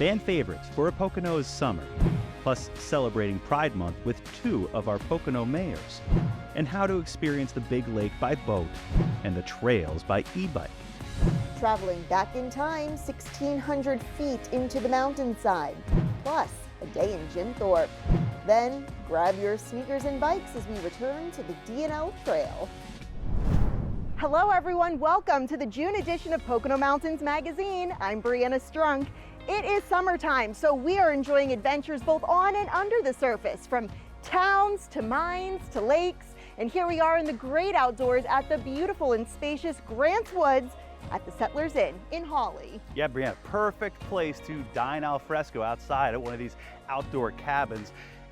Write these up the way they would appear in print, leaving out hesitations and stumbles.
fan favorites for a Poconos summer, plus celebrating Pride Month with two of our Pocono mayors, and how to experience the Big Lake by boat and the trails by e-bike. Traveling back in time 1,600 feet into the mountainside, plus a day in Jim Thorpe. Then grab your sneakers and bikes as we return to the D&L Trail. Hello everyone, welcome to the June edition of Pocono Mountains Magazine. I'm Brianna Strunk. It is summertime, so we are enjoying adventures both on and under the surface, from towns to mines to lakes. And here we are in the great outdoors at the beautiful and spacious Grants Woods at the Settlers Inn in Hawley. Yeah, Brianna, perfect place to dine al fresco outside at one of these outdoor cabins,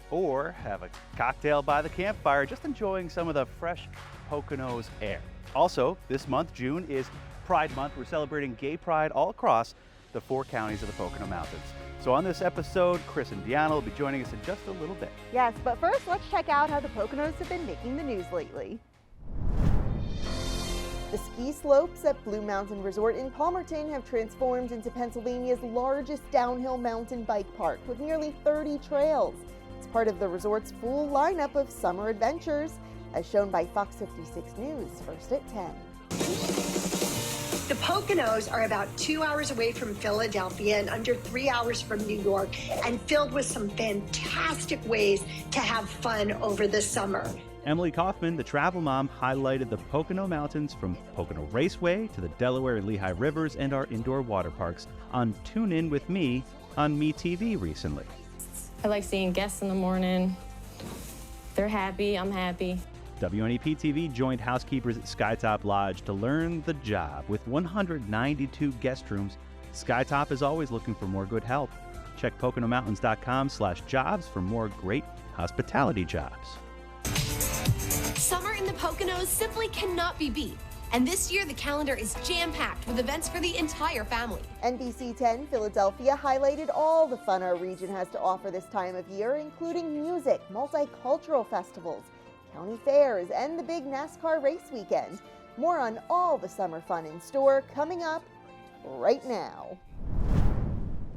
or have a cocktail by the campfire, just enjoying some of the fresh Poconos air. Also, this month, June, is Pride Month. We're celebrating gay pride all across the 4 counties of the Pocono Mountains. So on this episode, Chris and Deanna will be joining us in just a little bit. Yes, but first let's check out how the Poconos have been making the news lately. The ski slopes at Blue Mountain Resort in Palmerton have transformed into Pennsylvania's largest downhill mountain bike park with nearly 30 trails. It's part of the resort's full lineup of summer adventures, as shown by Fox 56 News, first at 10. The Poconos are about 2 hours away from Philadelphia and under 3 hours from New York, and filled with some fantastic ways to have fun over the summer. Emily Kaufman, the travel mom, highlighted the Pocono Mountains from Pocono Raceway to the Delaware and Lehigh Rivers and our indoor water parks on Tune In With Me on MeTV recently. I like seeing guests in the morning. They're happy, I'm happy. WNEP TV joined housekeepers at Skytop Lodge to learn the job. With 192 guest rooms, Skytop is always looking for more good help. Check PoconoMountains.com/jobs for more great hospitality jobs. Summer in the Poconos simply cannot be beat. And this year, the calendar is jam-packed with events for the entire family. NBC 10 Philadelphia highlighted all the fun our region has to offer this time of year, including music, multicultural festivals, county fairs, and the big NASCAR race weekend. More on all the summer fun in store coming up right now.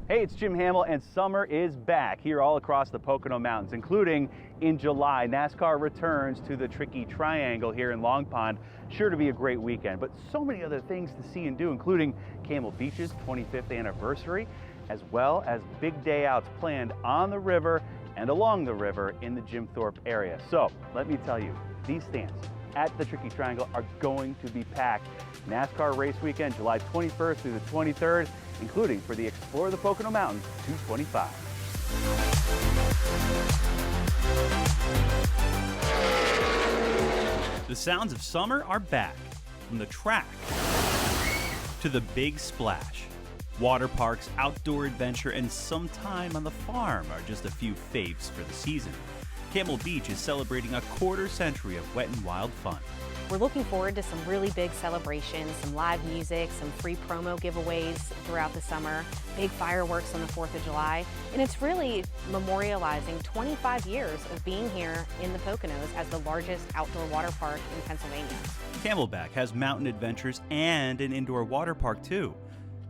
Hey, it's Jim Hamill, and summer is back here all across the Pocono Mountains, including in July. NASCAR returns to the Tricky Triangle here in Long Pond. Sure to be a great weekend, but so many other things to see and do, including Camel Beach's 25th anniversary, as well as big day outs planned on the river and along the river in the Jim Thorpe area. So let me tell you, these stands at the Tricky Triangle are going to be packed. NASCAR race weekend, July 21st through the 23rd, including for the Explore the Pocono Mountains 225. The sounds of summer are back, from the track to the big splash. Water parks, outdoor adventure, and some time on the farm are just a few faves for the season. Camel Beach is celebrating a quarter century of wet and wild fun. We're looking forward to some really big celebrations, some live music, some free promo giveaways throughout the summer, big fireworks on the 4th of July, and it's really memorializing 25 years of being here in the Poconos as the largest outdoor water park in Pennsylvania. Camelback has mountain adventures and an indoor water park too.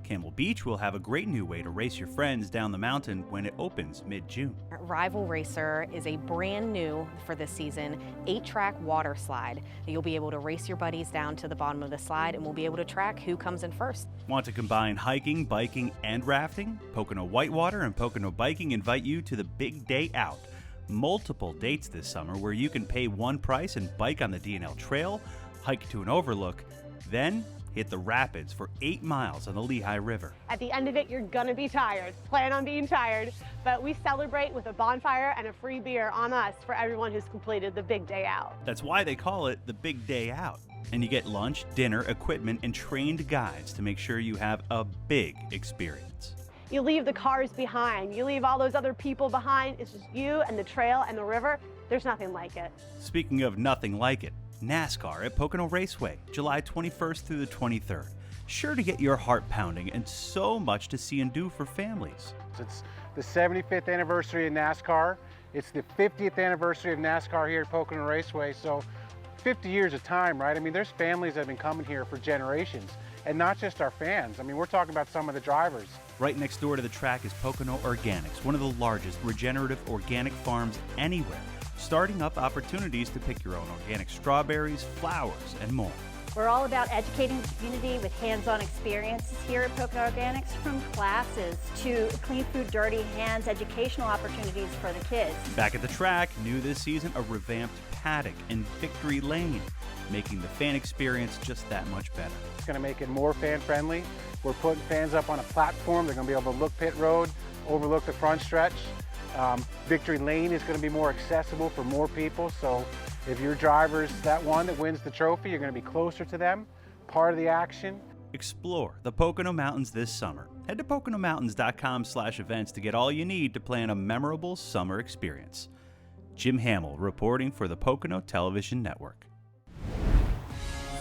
Camel Beach will have a great new way to race your friends down the mountain when it opens mid-June. Rival Racer is a brand new, for this season, 8-track water slide. You'll be able to race your buddies down to the bottom of the slide, and we'll be able to track who comes in first. Want to combine hiking, biking, and rafting? Pocono Whitewater and Pocono Biking invite you to the Big Day Out. Multiple dates this summer where you can pay one price and bike on the D&L Trail, hike to an overlook, then hit the rapids for 8 miles on the Lehigh River. At the end of it, you're gonna be tired. Plan on being tired, but we celebrate with a bonfire and a free beer on us for everyone who's completed the Big Day Out. That's why they call it the Big Day Out. And you get lunch, dinner, equipment, and trained guides to make sure you have a big experience. You leave the cars behind. You leave all those other people behind. It's just you and the trail and the river. There's nothing like it. Speaking of nothing like it, NASCAR at Pocono Raceway, July 21st through the 23rd. Sure to get your heart pounding and so much to see and do for families. It's the 75th anniversary of NASCAR. It's the 50th anniversary of NASCAR here at Pocono Raceway. So 50 years of time, right? I mean, there's families that have been coming here for generations, and not just our fans. I mean, we're talking about some of the drivers. Right next door to the track is Pocono Organics, one of the largest regenerative organic farms anywhere, starting up opportunities to pick your own organic strawberries, flowers, and more. We're all about educating the community with hands-on experiences here at Pocono Organics, from classes to clean food, dirty hands, educational opportunities for the kids. Back at the track, new this season, a revamped paddock in Victory Lane, making the fan experience just that much better. It's going to make it more fan-friendly. We're putting fans up on a platform. They're going to be able to look pit road, overlook the front stretch. Victory Lane is going to be more accessible for more people, so if your driver's that one that wins the trophy, you're going to be closer to them, part of the action. Explore the Pocono Mountains this summer. Head to PoconoMountains.com/events to get all you need to plan a memorable summer experience. Jim Hamill reporting for the Pocono Television Network.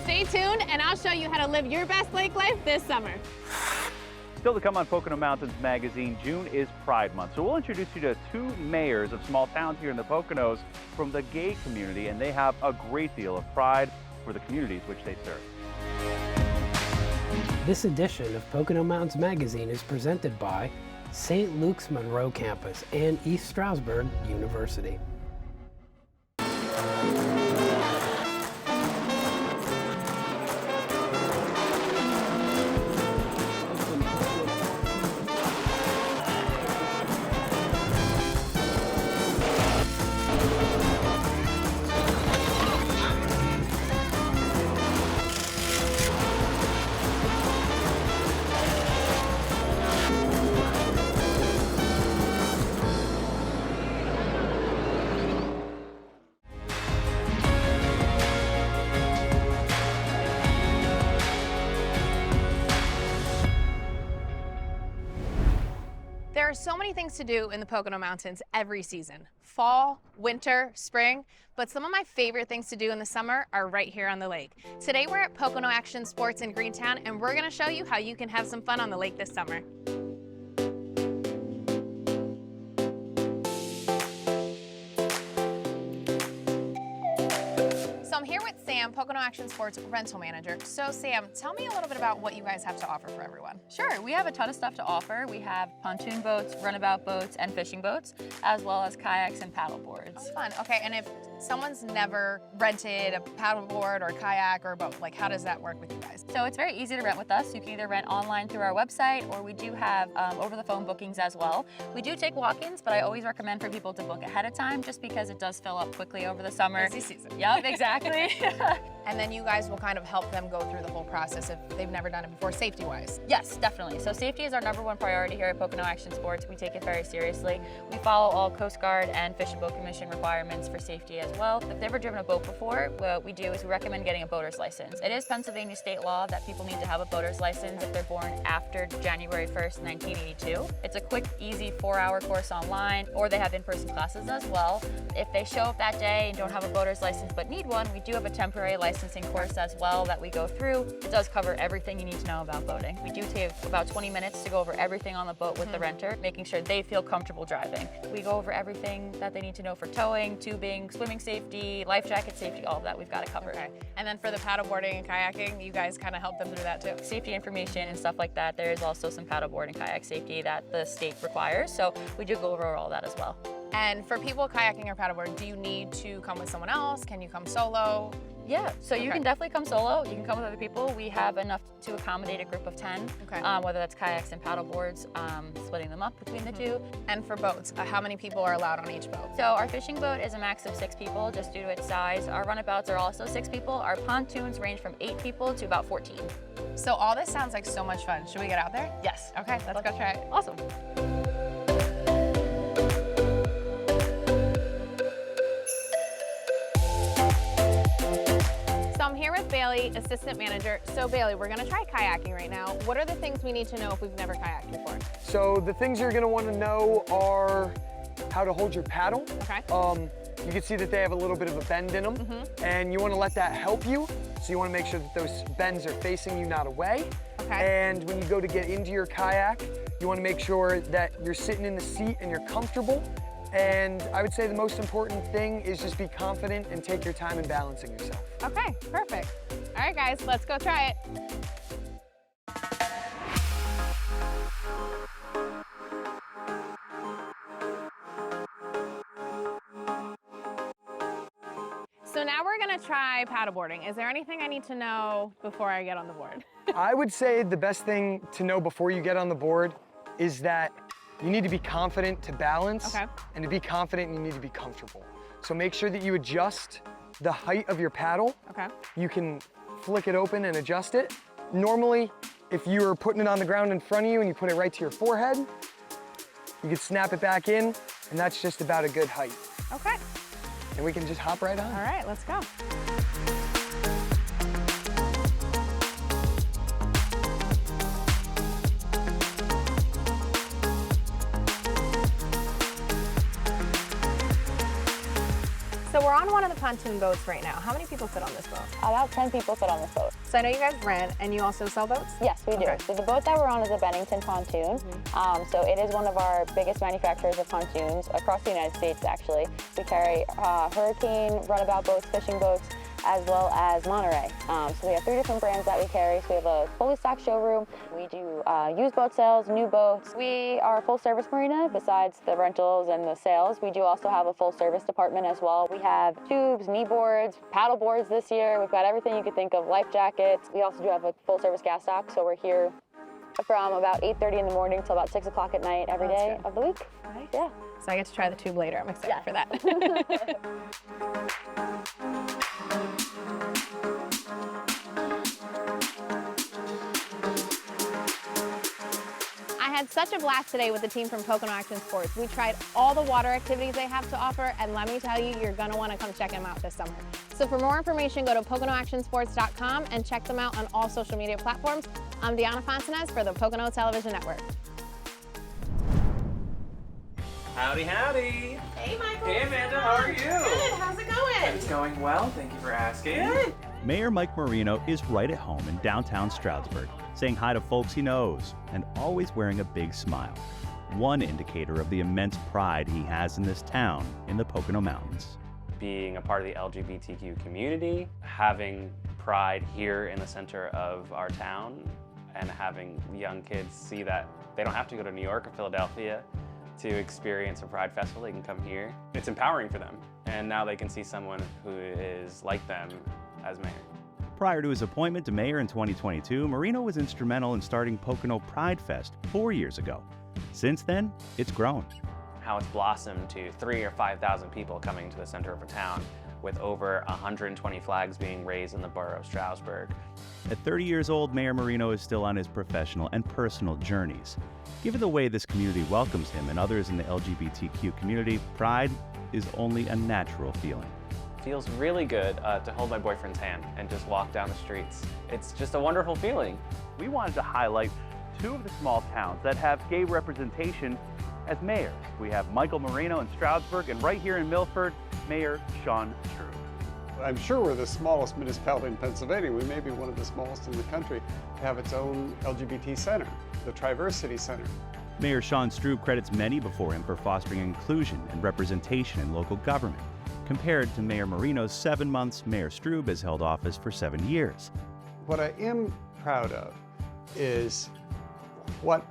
Stay tuned and I'll show you how to live your best lake life this summer. Still to come on Pocono Mountains Magazine, June is Pride Month. So we'll introduce you to two mayors of small towns here in the Poconos from the gay community, and they have a great deal of pride for the communities which they serve. This edition of Pocono Mountains Magazine is presented by St. Luke's Monroe Campus and East Stroudsburg University. There are so many things to do in the Pocono Mountains every season. Fall, winter, spring, but some of my favorite things to do in the summer are right here on the lake. Today we're at Pocono Action Sports in Greentown, and we're gonna show you how you can have some fun on the lake this summer. So I'm here with Sam, Pocono Action Sports rental manager. So Sam, tell me a little bit about what you guys have to offer for everyone. Sure, we have a ton of stuff to offer. We have pontoon boats, runabout boats, and fishing boats, as well as kayaks and paddle boards. Oh, fun. Okay, and if someone's never rented a paddle board or kayak or a boat, like how does that work with you guys? So it's very easy to rent with us. You can either rent online through our website, or we do have over-the-phone bookings as well. We do take walk-ins, but I always recommend for people to book ahead of time, just because it does fill up quickly over the summer. Busy season. Yep, exactly. And then you guys will kind of help them go through the whole process if they've never done it before, safety-wise. Yes, definitely. So safety is our #1 priority here at Pocono Action Sports. We take it very seriously. We follow all Coast Guard and Fish and Boat Commission requirements for safety as well. If they've never driven a boat before, what we do is we recommend getting a boater's license. It is Pennsylvania state law that people need to have a boater's license if they're born after January 1st, 1982. It's a quick, easy 4-hour course online, or they have in-person classes as well. If they show up that day and don't have a boater's license but need one, we do have a temporary licensing course as well that we go through. It does cover everything you need to know about boating. We do take about 20 minutes to go over everything on the boat with the renter, making sure they feel comfortable driving. We go over everything that they need to know for towing, tubing, swimming safety, life jacket safety, all of that we've got it covered. Okay. And then for the paddleboarding and kayaking, you guys kind of help them through that too? Safety information and stuff like that. There is also some paddleboard and kayak safety that the state requires, so we do go over all that as well. And for people kayaking or paddleboard, do you need to come with someone else? Can you come solo? Yeah, so you can definitely come solo. You can come with other people. We have enough to accommodate a group of 10, whether that's kayaks and paddle boards, splitting them up between the two. And for boats, how many people are allowed on each boat? So our fishing boat is a max of 6 people just due to its size. Our runabouts are also 6 people. Our pontoons range from 8 people to about 14. So all this sounds like so much fun. Should we get out there? Yes. Okay, let's go try it. Awesome. I'm here with Bailey, assistant manager. So Bailey, we're gonna try kayaking right now. What are the things we need to know if we've never kayaked before? So the things you're gonna wanna know are how to hold your paddle. Okay. You can see that they have a little bit of a bend in them, and you wanna let that help you. So you wanna make sure that those bends are facing you, not away. Okay. And when you go to get into your kayak, you wanna make sure that you're sitting in the seat and you're comfortable. And I would say the most important thing is just be confident and take your time in balancing yourself. Okay, perfect. All right, guys, let's go try it. now we're gonna try paddleboarding. Is there anything I need to know before I get on the board? I would say the best thing to know before you get on the board is that you need to be confident to balance, and to be confident you need to be comfortable. So make sure that you adjust the height of your paddle. You can flick it open and adjust it. Normally, if you were putting it on the ground in front of you and you put it right to your forehead, you could snap it back in, and that's just about a good height. Okay. And we can just hop right on. All right, let's go. So we're on one of the pontoon boats right now. How many people fit on this boat? About 10 people fit on this boat. So I know you guys rent and you also sell boats? Yes, we do. So the boat that we're on is a Bennington pontoon. So it is one of our biggest manufacturers of pontoons across the United States, actually. We carry Hurricane, runabout boats, fishing boats, as well as Monterey. So we have 3 different brands that we carry. So we have a fully stocked showroom. We do used boat sales, new boats. We are a full service marina. Besides the rentals and the sales, we do also have a full service department as well. We have tubes, knee boards, paddle boards this year. We've got everything you could think of, life jackets. We also do have a full service gas dock. So we're here from about 8:30 in the morning till about 6 o'clock at night every day of the week. Nice. Yeah. So I get to try the tube later. I'm excited for that. I had such a blast today with the team from Pocono Action Sports. We tried all the water activities they have to offer, and let me tell you, you're gonna wanna come check them out this summer. So for more information, go to PoconoActionSports.com and check them out on all social media platforms. I'm Deanna Fontanez for the Pocono Television Network. Howdy, howdy. Hey, Michael. Hey, Amanda, how are you? Good, how's it going? It's going well, thank you for asking. Good. Mayor Mike Marino is right at home in downtown Stroudsburg, saying hi to folks he knows and always wearing a big smile. One indicator of the immense pride he has in this town in the Pocono Mountains. Being a part of the LGBTQ community, having pride here in the center of our town, and having young kids see that they don't have to go to New York or Philadelphia to experience a Pride Festival. They can come here. It's empowering for them, and now they can see someone who is like them as mayor. Prior to his appointment to mayor in 2022, Marino was instrumental in starting Pocono Pride Fest 4 years ago. Since then, it's grown. How it's blossomed to 3,000 or 5,000 people coming to the center of a town, with over 120 flags being raised in the borough of Stroudsburg. At 30 years old, Mayor Marino is still on his professional and personal journeys. Given the way this community welcomes him and others in the LGBTQ community, pride is only a natural feeling. Feels really good to hold my boyfriend's hand and just walk down the streets. It's just a wonderful feeling. We wanted to highlight 2 of the small towns that have gay representation as mayors. We have Michael Marino in Stroudsburg, and right here in Milford, Mayor Sean Strub. I'm sure we're the smallest municipality in Pennsylvania. We may be one of the smallest in the country to have its own LGBT center, the Triversity Center. Mayor Sean Strub credits many before him for fostering inclusion and representation in local government. Compared to Mayor Marino's 7 months, Mayor Strub has held office for 7 years. What I am proud of is what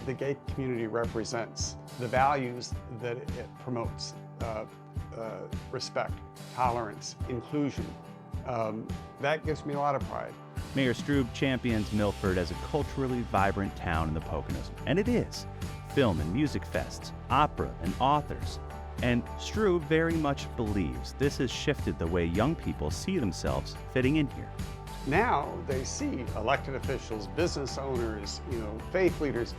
the gay community represents, the values that it promotes, respect, tolerance, inclusion. That gives me a lot of pride. Mayor Strub champions Milford as a culturally vibrant town in the Poconos, and it is. Film and music fests, opera and authors. And Strub very much believes this has shifted the way young people see themselves fitting in here. Now they see elected officials, business owners, faith leaders.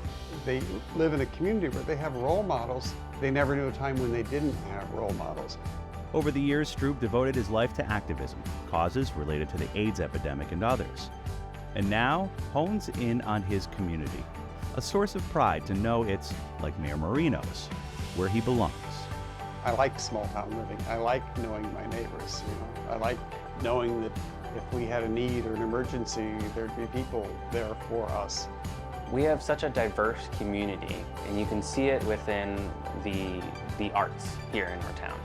They live in a community where they have role models. They never knew a time when they didn't have role models. Over the years, Strub devoted his life to activism, causes related to the AIDS epidemic and others. And now hones in on his community, a source of pride to know it's, like Mayor Marino's, where he belongs. I like small town living. I like knowing my neighbors. I like knowing that if we had a need or an emergency, there'd be people there for us. We have such a diverse community, and you can see it within the arts here in our town.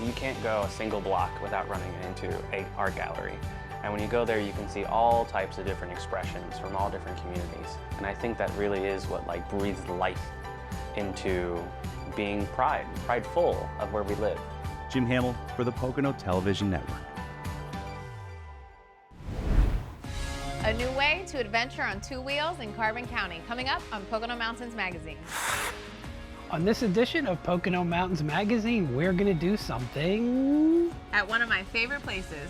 You can't go a single block without running into an art gallery. And when you go there, you can see all types of different expressions from all different communities. And I think that really is what breathes life into being prideful of where we live. Jim Hamill for the Pocono Television Network. A new way to adventure on two wheels in Carbon County, coming up on Pocono Mountains Magazine. On this edition of Pocono Mountains Magazine, we're gonna do something At one of my favorite places.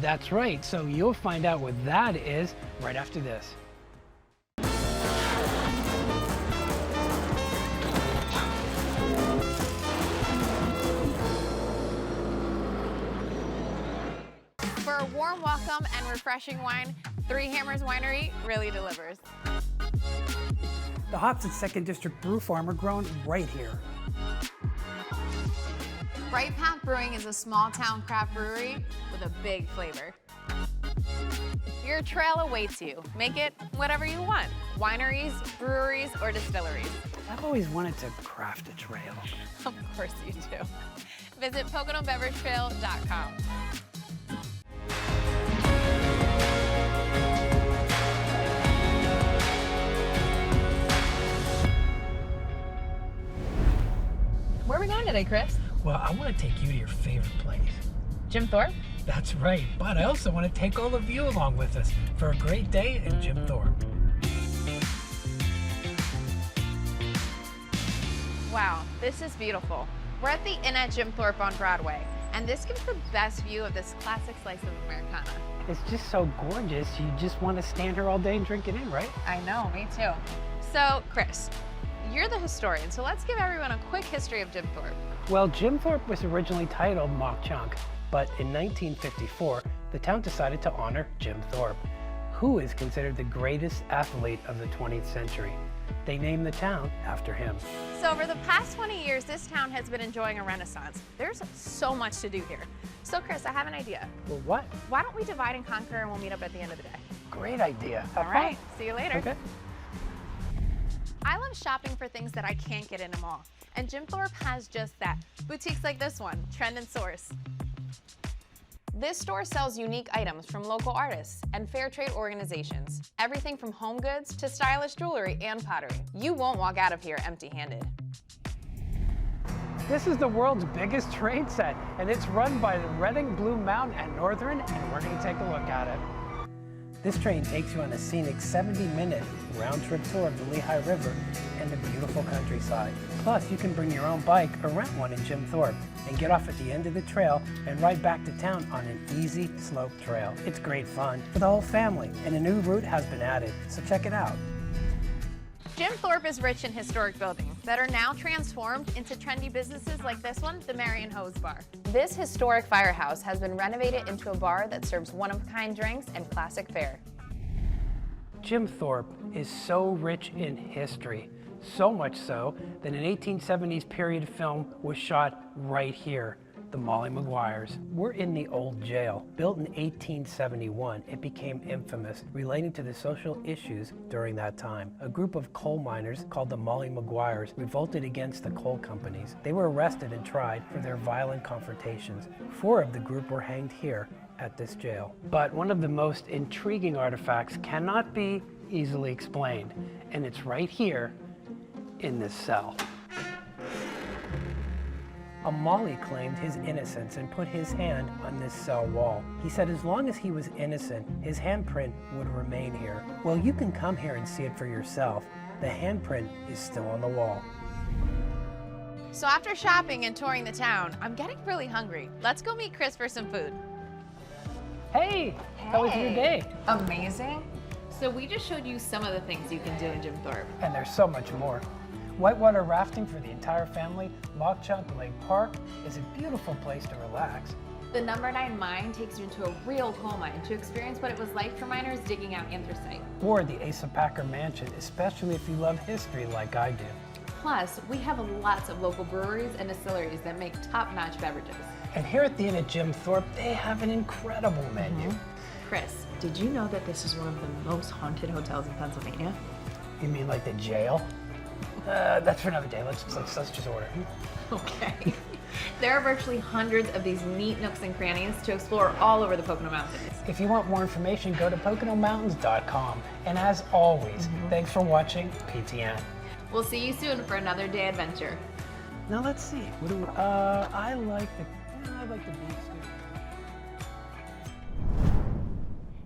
That's right, so you'll find out what that is right after this. For a warm welcome and refreshing wine, Three Hammers Winery really delivers. The hops at 2nd District Brew Farm are grown right here. Bright Path Brewing is a small town craft brewery with a big flavor. Your trail awaits you. Make it whatever you want. Wineries, breweries, or distilleries. I've always wanted to craft a trail. Of course you do. Visit PoconoBeverageTrail.com. Where are we going today, Chris? Well, I want to take you to your favorite place. Jim Thorpe? That's right, but I also want to take all of you along with us for a great day in Jim Thorpe. Wow, this is beautiful. We're at the Inn at Jim Thorpe on Broadway, and this gives the best view of this classic slice of Americana. It's just so gorgeous, you just want to stand here all day and drink it in, right? I know, me too. So, Chris, you're the historian, so let's give everyone a quick history of Jim Thorpe. Well, Jim Thorpe was originally titled Mauch Chunk, but in 1954, the town decided to honor Jim Thorpe, who is considered the greatest athlete of the 20th century. They named the town after him. So over the past 20 years, this town has been enjoying a renaissance. There's so much to do here. So Chris, I have an idea. Well, what? Why don't we divide and conquer and we'll meet up at the end of the day? Great idea. All right, see you later. Okay. I love shopping for things that I can't get in a mall. And Jim Thorpe has just that. Boutiques like this one, Trend and Source. This store sells unique items from local artists and fair trade organizations. Everything from home goods to stylish jewelry and pottery. You won't walk out of here empty-handed. This is the world's biggest train set, and it's run by the Reading Blue Mountain and Northern, and we're going to take a look at it. This train takes you on a scenic 70-minute round-trip tour of the Lehigh River and the beautiful countryside. Plus, you can bring your own bike or rent one in Jim Thorpe and get off at the end of the trail and ride back to town on an easy slope trail. It's great fun for the whole family, and a new route has been added, so check it out. Jim Thorpe is rich in historic buildings that are now transformed into trendy businesses like this one, the Marion Hose Bar. This historic firehouse has been renovated into a bar that serves one-of-a-kind drinks and classic fare. Jim Thorpe is so rich in history, so much so that an 1870s period film was shot right here, the Molly Maguires. We're in the old jail. Built in 1871, it became infamous, relating to the social issues during that time. A group of coal miners called the Molly Maguires revolted against the coal companies. They were arrested and tried for their violent confrontations. 4 of the group were hanged here at this jail. But one of the most intriguing artifacts cannot be easily explained, and it's right here in this cell. A Molly claimed his innocence and put his hand on this cell wall. He said as long as he was innocent, his handprint would remain here. Well, you can come here and see it for yourself. The handprint is still on the wall. So after shopping and touring the town, I'm getting really hungry. Let's go meet Chris for some food. Hey, how was your day? Amazing. So we just showed you some of the things you can do in Jim Thorpe. And there's so much more. Whitewater rafting for the entire family, Mauch Chunk Lake Park is a beautiful place to relax. The number 9 mine takes you into a real coal mine to experience what it was like for miners digging out anthracite. Or the Asa Packer Mansion, especially if you love history like I do. Plus, we have lots of local breweries and distilleries that make top-notch beverages. And here at the Inn at Jim Thorpe, they have an incredible menu. Chris, did you know that this is one of the most haunted hotels in Pennsylvania? You mean like the jail? That's for another day. Let's just order. Okay. There are virtually hundreds of these neat nooks and crannies to explore all over the Pocono Mountains. If you want more information, go to PoconoMountains.com. And as always, thanks for watching PTN. We'll see you soon for another day adventure. Now let's see. What do I like I like the beef stew.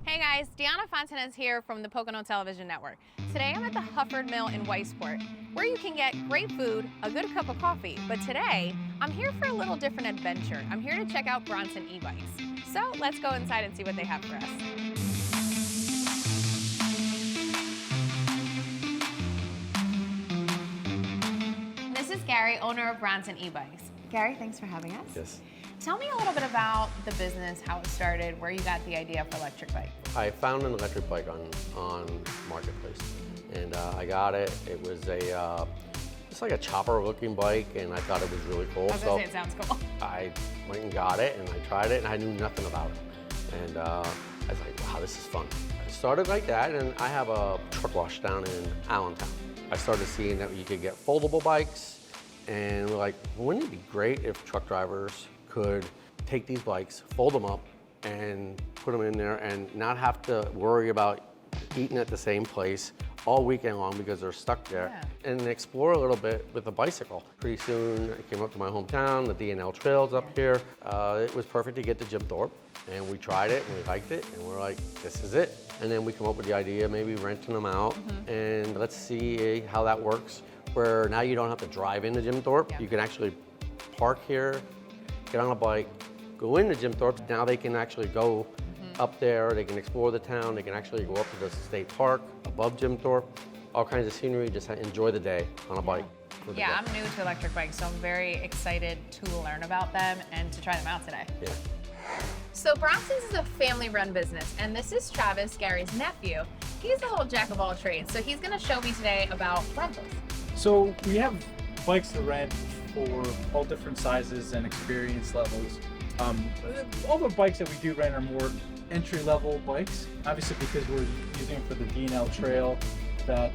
Hey guys, Deanna Fontanez here from the Pocono Television Network. Today I'm at the Hufford Mill in Weissport, where you can get great food, a good cup of coffee. But today, I'm here for a little different adventure. I'm here to check out Bronson e-bikes. So let's go inside and see what they have for us. This is Gary, owner of Bronson e-bikes. Gary, thanks for having us. Yes. Tell me a little bit about the business, how it started, where you got the idea for electric bike. I found an electric bike on Marketplace, and I got it. It was just like a chopper-looking bike, and I thought it was really cool. I was gonna say, it sounds cool. I went and got it, and I tried it, and I knew nothing about it. And I was like, wow, this is fun. I started like that, and I have a truck wash down in Allentown. I started seeing that you could get foldable bikes, and we're like, wouldn't it be great if truck drivers could take these bikes, fold them up, and put them in there and not have to worry about eating at the same place all weekend long because they're stuck there, and explore a little bit with a bicycle. Pretty soon I came up to my hometown, the D&L Trails up here. It was perfect to get to Jim Thorpe, and we tried it and we liked it, and we're like, this is it. And then we come up with the idea, maybe renting them out, and let's see how that works, where now you don't have to drive into Jim Thorpe. You can actually park here, get on a bike, go into Jim Thorpe. Now they can actually go up there, they can explore the town, they can actually go up to the state park above Jim Thorpe, all kinds of scenery, just enjoy the day on a bike. Yeah, I'm new to electric bikes, so I'm very excited to learn about them and to try them out today. Yeah. So Bronson's is a family-run business, and this is Travis, Gary's nephew. He's a little jack of all trades, so he's gonna show me today about rentals. So we have bikes to rent for all different sizes and experience levels. All the bikes that we do rent are more entry-level bikes, obviously because we're using them for the D&L Trail, that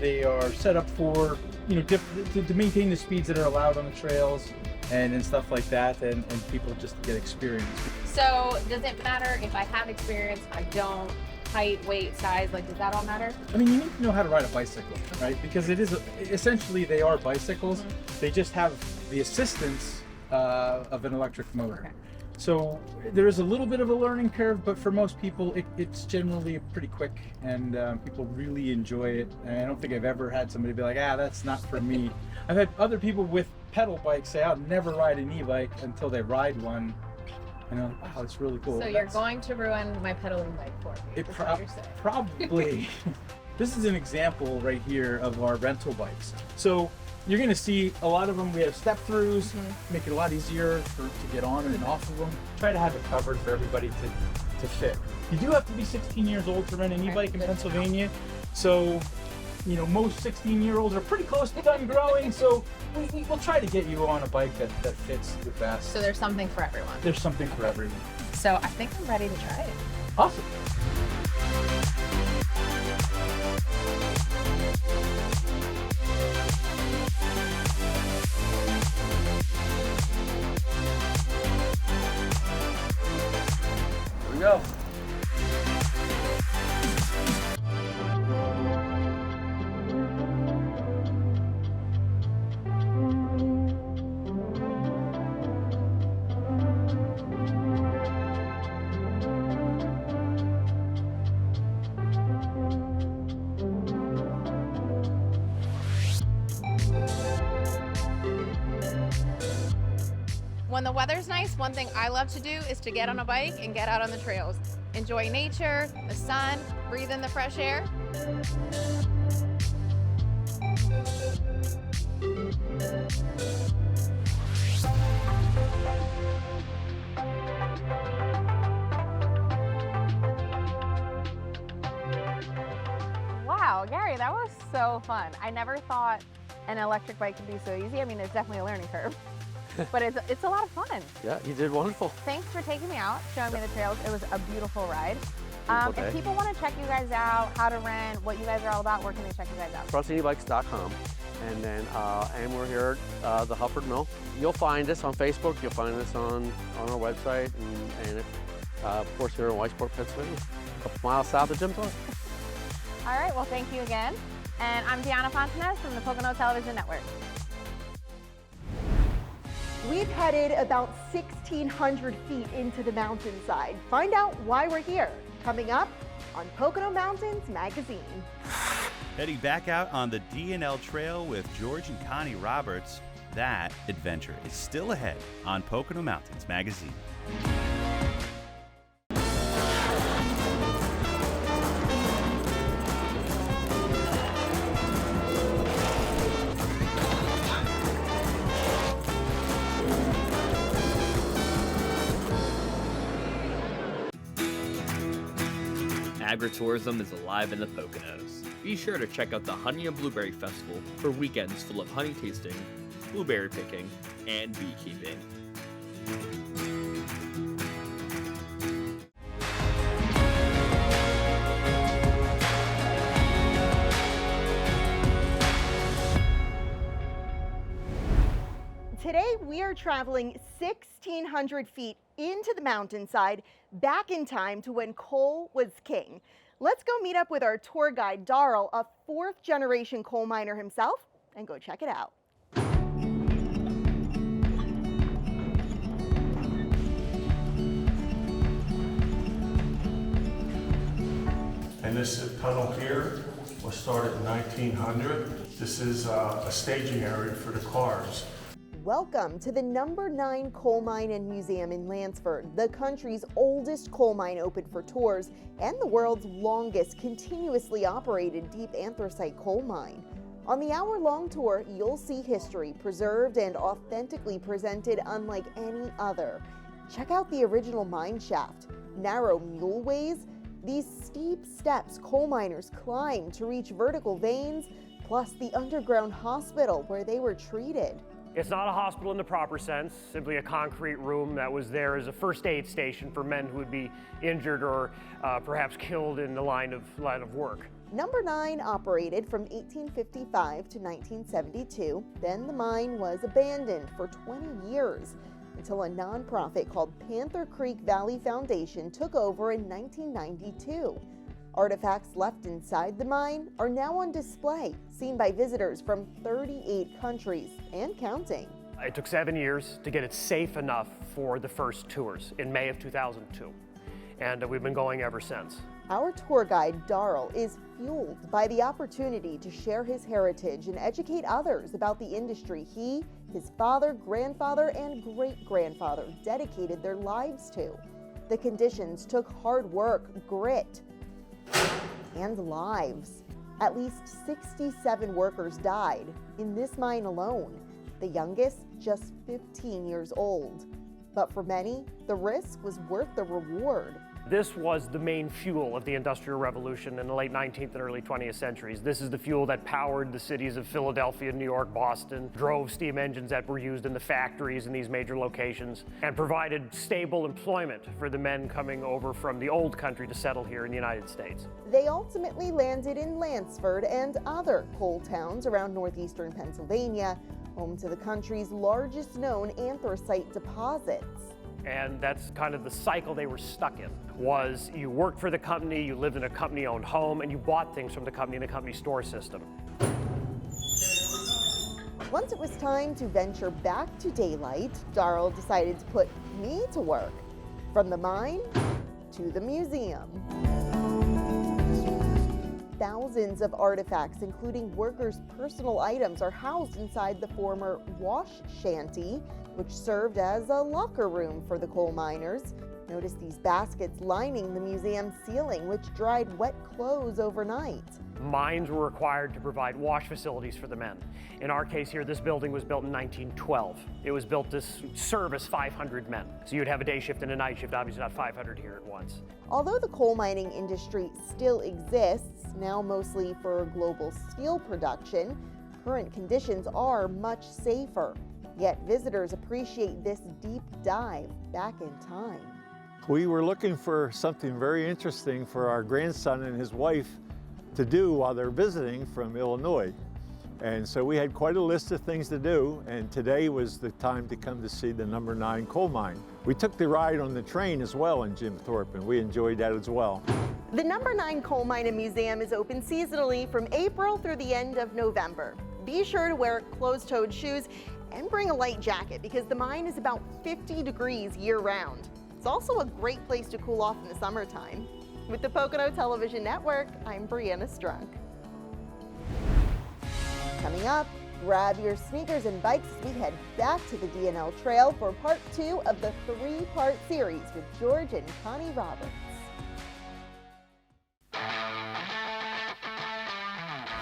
they are set up for, you know, to maintain the speeds that are allowed on the trails and stuff like that, and people just get experience. So does it matter if I have experience, I don't, height, weight, size, like does that all matter? I mean, you need to know how to ride a bicycle, right? Because it is, essentially they are bicycles, they just have the assistance of an electric motor. Okay. So there is a little bit of a learning curve, but for most people, it's generally pretty quick, and people really enjoy it. And I don't think I've ever had somebody be like, that's not for me. I've had other people with pedal bikes say, I'll never ride an e-bike until they ride one. And I'm like, wow, it's really cool. So you're going to ruin my pedaling bike for me, is what you're saying. Probably. This is an example right here of our rental bikes. So you're going to see a lot of them, we have step-throughs, make it a lot easier to get on and off of them. Try to have it covered for everybody to fit. You do have to be 16 years old to rent an e-bike in Pennsylvania. So, you know, most 16-year-olds are pretty close to done growing, so we'll try to get you on a bike that fits the best. So there's something for everyone. There's something for everyone. So I think I'm ready to try it. Awesome. Here we go. When the weather's nice, one thing I love to do is to get on a bike and get out on the trails. Enjoy nature, the sun, breathe in the fresh air. Wow, Gary, that was so fun. I never thought an electric bike could be so easy. I mean, it's definitely a learning curve. But it's a lot of fun. Yeah, you did wonderful. Thanks for taking me out, showing me the trails. It was a beautiful ride. Beautiful If day. people want to check you guys out, how to rent, what you guys are all about, where can they check you guys out? BronsonEbikes.com, and then and we're here at the Hufford Mill. You'll find us on Facebook. You'll find us on our website, and of course here in Weissport, Pennsylvania, a couple miles south of Jim Thorpe. All right, well, thank you again. And I'm Deanna Fontanez from the Pocono Television Network. We've headed about 1,600 feet into the mountainside. Find out why we're here. Coming up on Pocono Mountains Magazine. Heading back out on the D&L Trail with George and Connie Roberts. That adventure is still ahead on Pocono Mountains Magazine. Agritourism is alive in the Poconos. Be sure to check out the Honey and Blueberry Festival for weekends full of honey tasting, blueberry picking, and beekeeping. Today we are traveling 1,600 feet into the mountainside, back in time to when coal was king. Let's go meet up with our tour guide, Darrell, a fourth-generation coal miner himself, and go check it out. And this tunnel here was started in 1900. This is a staging area for the cars. Welcome to the number 9 coal mine and museum in Lansford, the country's oldest coal mine open for tours and the world's longest continuously operated deep anthracite coal mine. On the hour-long tour, you'll see history preserved and authentically presented unlike any other. Check out the original mine shaft, narrow muleways, these steep steps coal miners climbed to reach vertical veins, plus the underground hospital where they were treated. It's not a hospital in the proper sense, simply a concrete room that was there as a first aid station for men who would be injured or perhaps killed in the line of work. Number 9 operated from 1855 to 1972. Then the mine was abandoned for 20 years until a nonprofit called Panther Creek Valley Foundation took over in 1992. Artifacts left inside the mine are now on display, seen by visitors from 38 countries and counting. It took 7 years to get it safe enough for the first tours in May of 2002, and we've been going ever since. Our tour guide, Darrell, is fueled by the opportunity to share his heritage and educate others about the industry he, his father, grandfather, and great-grandfather dedicated their lives to. The conditions took hard work, grit, and lives. At least 67 workers died in this mine alone, the youngest just 15 years old. But for many, the risk was worth the reward. This was the main fuel of the Industrial Revolution in the late 19th and early 20th centuries. This is the fuel that powered the cities of Philadelphia, New York, Boston, drove steam engines that were used in the factories in these major locations, and provided stable employment for the men coming over from the old country to settle here in the United States. They ultimately landed in Lansford and other coal towns around northeastern Pennsylvania, home to the country's largest known anthracite deposits. And that's kind of the cycle they were stuck in, was you worked for the company, you lived in a company-owned home, and you bought things from the company in the company store system. Once it was time to venture back to daylight, Darrell decided to put me to work. From the mine to the museum. Thousands of artifacts, including workers' personal items, are housed inside the former wash shanty, which served as a locker room for the coal miners. Notice these baskets lining the museum ceiling, which dried wet clothes overnight. Mines were required to provide wash facilities for the men. In our case here, this building was built in 1912. It was built to service 500 men. So you'd have a day shift and a night shift, obviously not 500 here at once. Although the coal mining industry still exists, now mostly for global steel production, current conditions are much safer. Yet visitors appreciate this deep dive back in time. We were looking for something very interesting for our grandson and his wife to do while they're visiting from Illinois. And so we had quite a list of things to do, and today was the time to come to see the number 9 coal mine. We took the ride on the train as well in Jim Thorpe, and we enjoyed that as well. The number 9 coal mine and museum is open seasonally from April through the end of November. Be sure to wear closed-toed shoes and bring a light jacket because the mine is about 50 degrees year-round. It's also a great place to cool off in the summertime. With the Pocono Television Network, I'm Brianna Strunk. Coming up, grab your sneakers and bikes as we head back to the D&L Trail for part 2 of the 3-part series with George and Connie Roberts.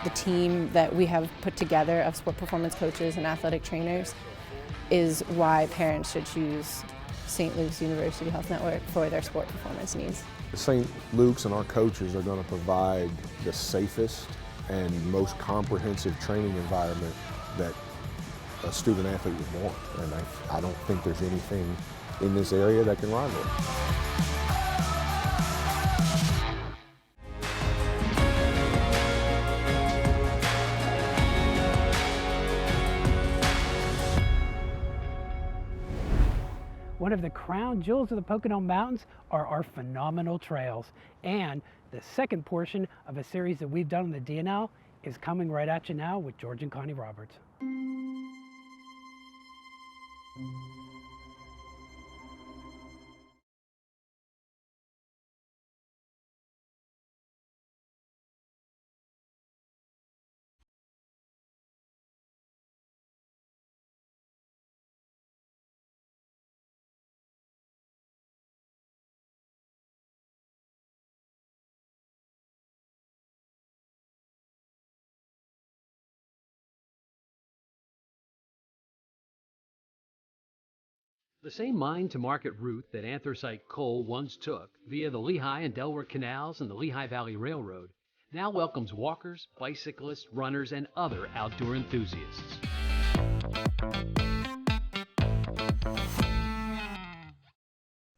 The team that we have put together of sport performance coaches and athletic trainers is why parents should choose St. Luke's University Health Network for their sport performance needs. St. Luke's and our coaches are going to provide the safest and most comprehensive training environment that a student athlete would want. And I don't think there's anything in this area that can rival it. One of the crown jewels of the Pocono Mountains are our phenomenal trails. And the second portion of a series that we've done on the D&L is coming right at you now with George and Connie Roberts. The same mine-to-market route that anthracite coal once took via the Lehigh and Delaware Canals and the Lehigh Valley Railroad now welcomes walkers, bicyclists, runners, and other outdoor enthusiasts.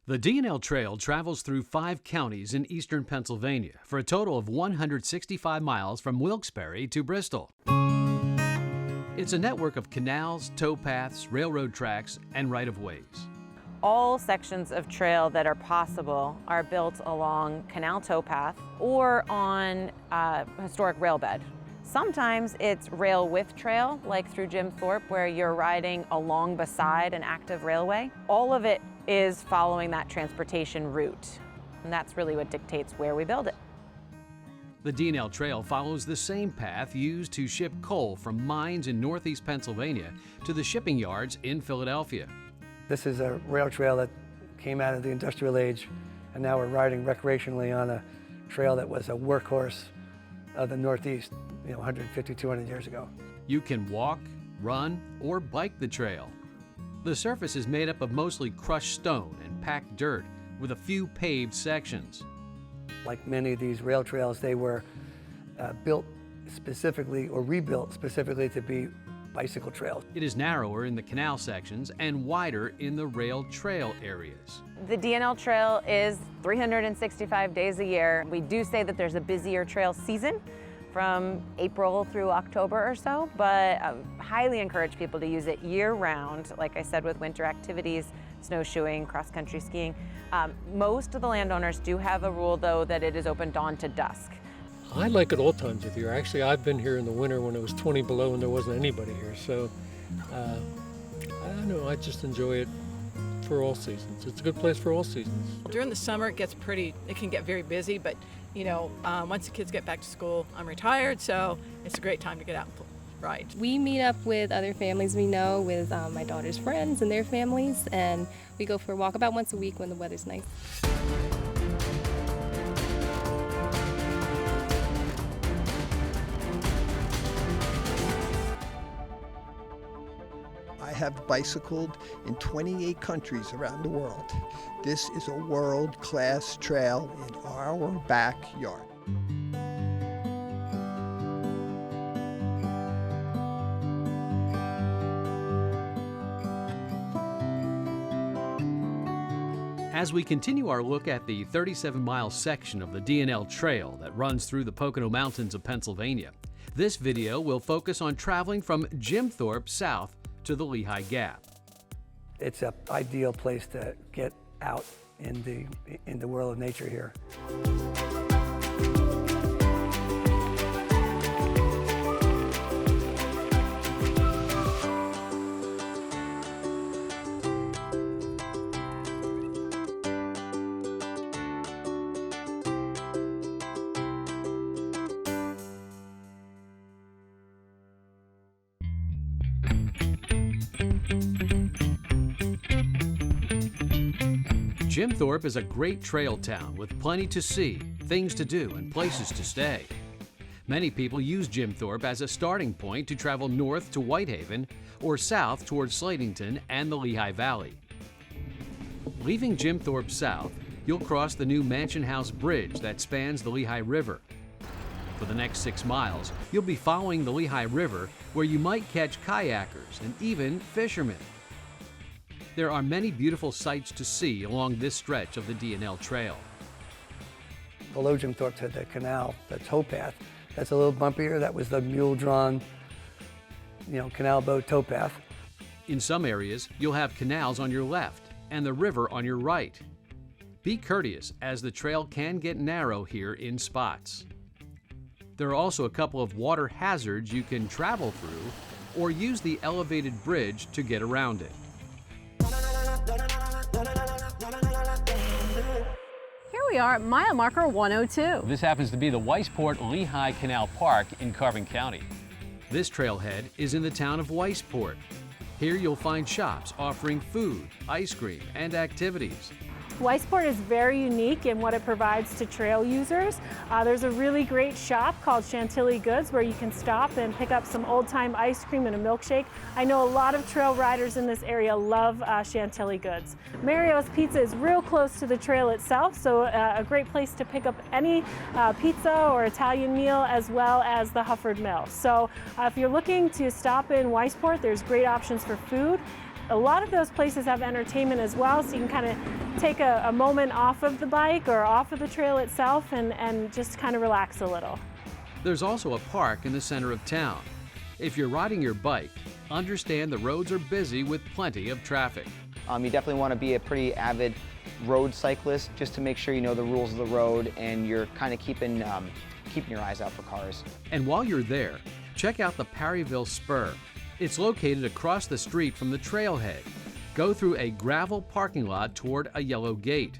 The D&L Trail travels through 5 counties in eastern Pennsylvania for a total of 165 miles from Wilkes-Barre to Bristol. It's a network of canals, towpaths, railroad tracks, and right-of-ways. All sections of trail that are possible are built along canal towpath or on historic railbed. Sometimes it's rail with trail, like through Jim Thorpe, where you're riding along beside an active railway. All of it is following that transportation route, and that's really what dictates where we build it. The D&L Trail follows the same path used to ship coal from mines in northeast Pennsylvania to the shipping yards in Philadelphia. This is a rail trail that came out of the industrial age, and now we're riding recreationally on a trail that was a workhorse of the Northeast, 150, 200 years ago. You can walk, run, or bike the trail. The surface is made up of mostly crushed stone and packed dirt with a few paved sections. Like many of these rail trails, they were built specifically or rebuilt specifically to be bicycle trails. It is narrower in the canal sections and wider in the rail trail areas. The D&L Trail is 365 days a year. We do say that there's a busier trail season from April through October or so, but I highly encourage people to use it year-round, like I said, with winter activities, snowshoeing, cross-country skiing. Most of the landowners do have a rule, though, that it is open dawn to dusk. I like it all times of the year. Actually, I've been here in the winter when it was 20 below and there wasn't anybody here. So, I don't know, I just enjoy it for all seasons. It's a good place for all seasons. During the summer, it can get very busy, but once the kids get back to school, I'm retired, so it's a great time to get out and ride. We meet up with other families we know, with my daughter's friends and their families, and we go for a walk about once a week when the weather's nice. I have bicycled in 28 countries around the world. This is a world-class trail in our backyard. As we continue our look at the 37-mile section of the D&L Trail that runs through the Pocono Mountains of Pennsylvania, this video will focus on traveling from Jim Thorpe south to the Lehigh Gap. It's an ideal place to get out in the world of nature here. Jim Thorpe is a great trail town with plenty to see, things to do, and places to stay. Many people use Jim Thorpe as a starting point to travel north to Whitehaven or south towards Slatington and the Lehigh Valley. Leaving Jim Thorpe south, you'll cross the new Mansion House Bridge that spans the Lehigh River. For the next 6 miles, you'll be following the Lehigh River, where you might catch kayakers and even fishermen. There are many beautiful sights to see along this stretch of the D&L Trail. Below Jim Thorpe to the canal, the towpath, that's a little bumpier. That was the mule-drawn, canal boat towpath. In some areas, you'll have canals on your left and the river on your right. Be courteous, as the trail can get narrow here in spots. There are also a couple of water hazards you can travel through, or use the elevated bridge to get around it. Here we are at mile marker 102. This happens to be the Weisport Lehigh Canal Park in Carbon County. This trailhead is in the town of Weisport. Here you'll find shops offering food, ice cream, and activities. Weisport is very unique in what it provides to trail users. There's a really great shop called Chantilly Goods where you can stop and pick up some old-time ice cream and a milkshake. I know a lot of trail riders in this area love Chantilly Goods. Mario's Pizza is real close to the trail itself, so a great place to pick up any pizza or Italian meal, as well as the Hufford Mill. So if you're looking to stop in Weisport, there's great options for food. A lot of those places have entertainment as well, so you can kind of take a moment off of the bike or off of the trail itself and just kind of relax a little. There's also a park in the center of town. If you're riding your bike, understand the roads are busy with plenty of traffic. You definitely want to be a pretty avid road cyclist, just to make sure you know the rules of the road and you're kind of keeping your eyes out for cars. And while you're there, check out the Perryville Spur. It's located across the street from the trailhead. Go through a gravel parking lot toward a yellow gate.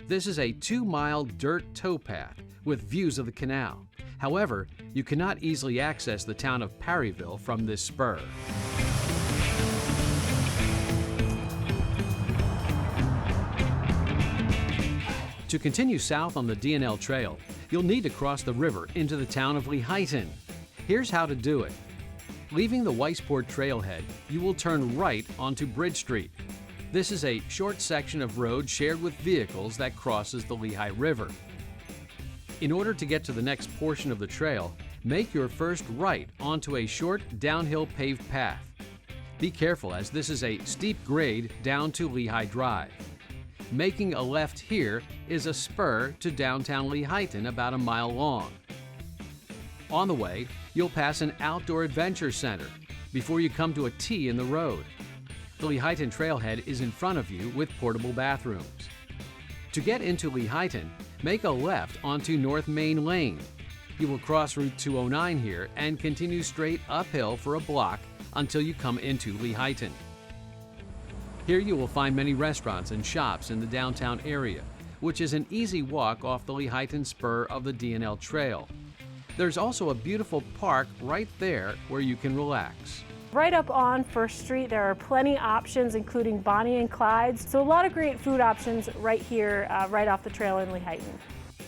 This is a 2-mile dirt towpath with views of the canal. However, you cannot easily access the town of Perryville from this spur. To continue south on the D&L Trail, you'll need to cross the river into the town of Lehighton. Here's how to do it. Leaving the Weisport trailhead, you will turn right onto Bridge Street. This is a short section of road shared with vehicles that crosses the Lehigh River. In order to get to the next portion of the trail, make your first right onto a short downhill paved path. Be careful, as this is a steep grade down to Lehigh Drive. Making a left here is a spur to downtown Lehighton about 1 mile long. On the way, you'll pass an outdoor adventure center before you come to a T in the road. The Lehighton trailhead is in front of you with portable bathrooms. To get into Lehighton, make a left onto North Main Lane. You will cross Route 209 here and continue straight uphill for a block until you come into Lehighton. Here you will find many restaurants and shops in the downtown area, which is an easy walk off the Lehighton spur of the D&L Trail. There's also a beautiful park right there where you can relax. Right up on First Street, there are plenty of options, including Bonnie and Clyde's. So a lot of great food options right here, right off the trail in Lehighton.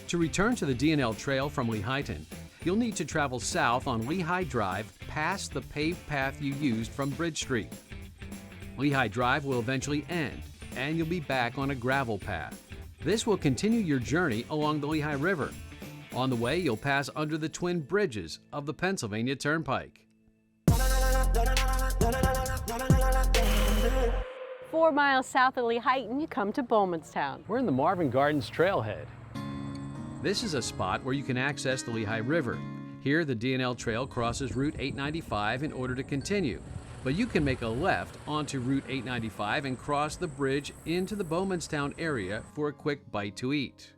To return to the D&L Trail from Lehighton, you'll need to travel south on Lehigh Drive past the paved path you used from Bridge Street. Lehigh Drive will eventually end, and you'll be back on a gravel path. This will continue your journey along the Lehigh River. On the way, you'll pass under the twin bridges of the Pennsylvania Turnpike. 4 miles south of Lehighton, you come to Bowmanstown. We're in the Marvin Gardens Trailhead. This is a spot where you can access the Lehigh River. Here, the D&L Trail crosses Route 895 in order to continue, but you can make a left onto Route 895 and cross the bridge into the Bowmanstown area for a quick bite to eat.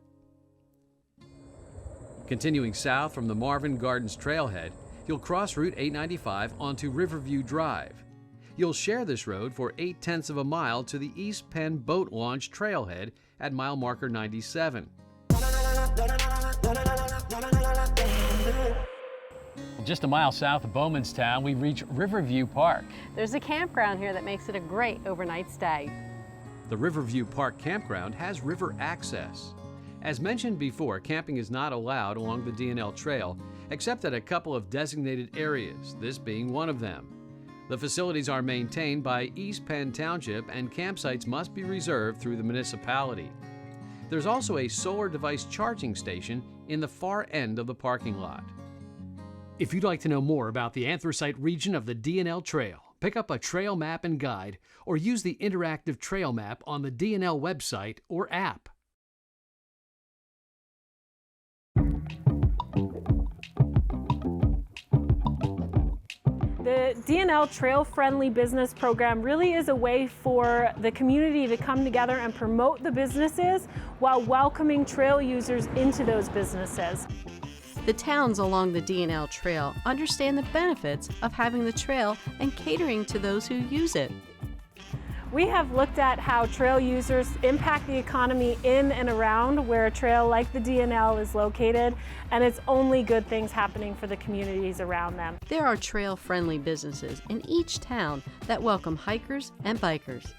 Continuing south from the Marvin Gardens Trailhead, you'll cross Route 895 onto Riverview Drive. You'll share this road for 0.8 of a mile to the East Penn Boat Launch Trailhead at mile marker 97. Just a mile south of Bowmanstown, we reach Riverview Park. There's a campground here that makes it a great overnight stay. The Riverview Park campground has river access. As mentioned before, camping is not allowed along the D&L Trail, except at a couple of designated areas, this being one of them. The facilities are maintained by East Penn Township, and campsites must be reserved through the municipality. There's also a solar device charging station in the far end of the parking lot. If you'd like to know more about the anthracite region of the D&L Trail, pick up a trail map and guide, or use the interactive trail map on the D&L website or app. The D&L Trail Friendly Business Program really is a way for the community to come together and promote the businesses while welcoming trail users into those businesses. The towns along the D&L Trail understand the benefits of having the trail and catering to those who use it. We have looked at how trail users impact the economy in and around where a trail like the D&L is located, and it's only good things happening for the communities around them. There are trail-friendly businesses in each town that welcome hikers and bikers.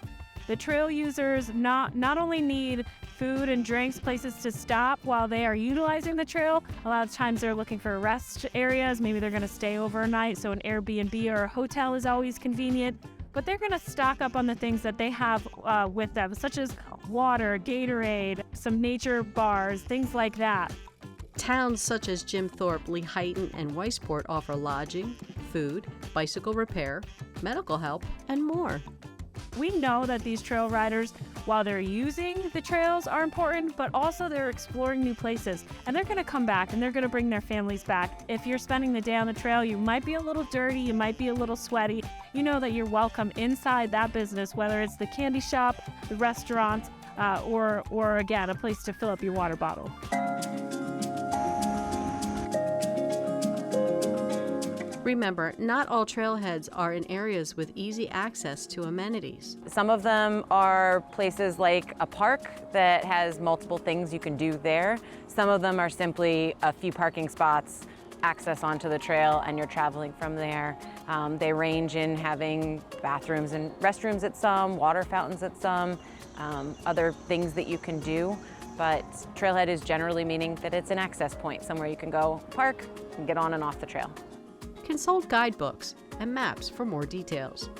The trail users not only need food and drinks, places to stop while they are utilizing the trail. A lot of times they're looking for rest areas. Maybe they're going to stay overnight, so an Airbnb or a hotel is always convenient. But they're going to stock up on the things that they have with them, such as water, Gatorade, some nature bars, things like that. Towns such as Jim Thorpe, Lehighton, and Weisport offer lodging, food, bicycle repair, medical help, and more. We know that these trail riders, while they're using the trails, are important, but also they're exploring new places. And they're going to come back and they're going to bring their families back. If you're spending the day on the trail, you might be a little dirty, you might be a little sweaty. You know that you're welcome inside that business, whether it's the candy shop, the restaurant, or again, a place to fill up your water bottle. Remember, not all trailheads are in areas with easy access to amenities. Some of them are places like a park that has multiple things you can do there. Some of them are simply a few parking spots, access onto the trail, and you're traveling from there. They range in having bathrooms and restrooms at some, water fountains at some, other things that you can do. But trailhead is generally meaning that it's an access point, somewhere you can go park and get on and off the trail. Consult guidebooks and maps for more details.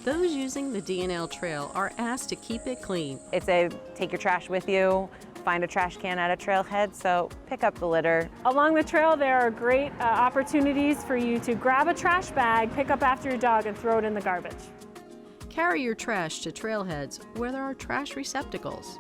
Those using the D&L Trail are asked to keep it clean. It's a take your trash with you, find a trash can at a trailhead, so pick up the litter. Along the trail, there are great opportunities for you to grab a trash bag, pick up after your dog, and throw it in the garbage. Carry your trash to trailheads where there are trash receptacles.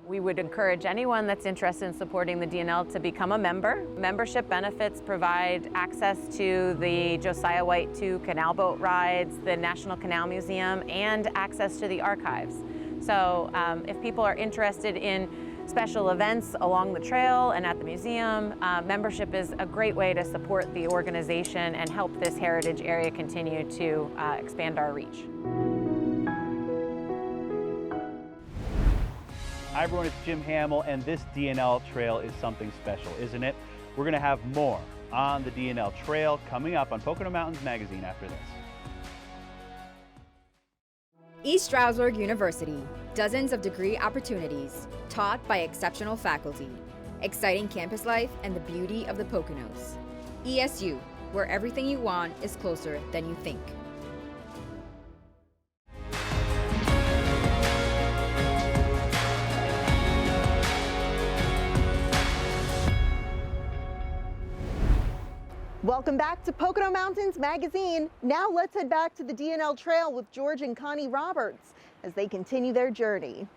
We would encourage anyone that's interested in supporting the D&L to become a member. Membership benefits provide access to the Josiah White II canal boat rides, the National Canal Museum, and access to the archives. So if people are interested in special events along the trail and at the museum, membership is a great way to support the organization and help this heritage area continue to expand our reach. Hi everyone, it's Jim Hamill, and this D&L Trail is something special, isn't it? We're going to have more on the D&L Trail coming up on Pocono Mountains Magazine after this. East Stroudsburg University. Dozens of degree opportunities, taught by exceptional faculty. Exciting campus life and the beauty of the Poconos. ESU, where everything you want is closer than you think. Welcome back to Pocono Mountains Magazine. Now let's head back to the D&L Trail with George and Connie Roberts as they continue their journey.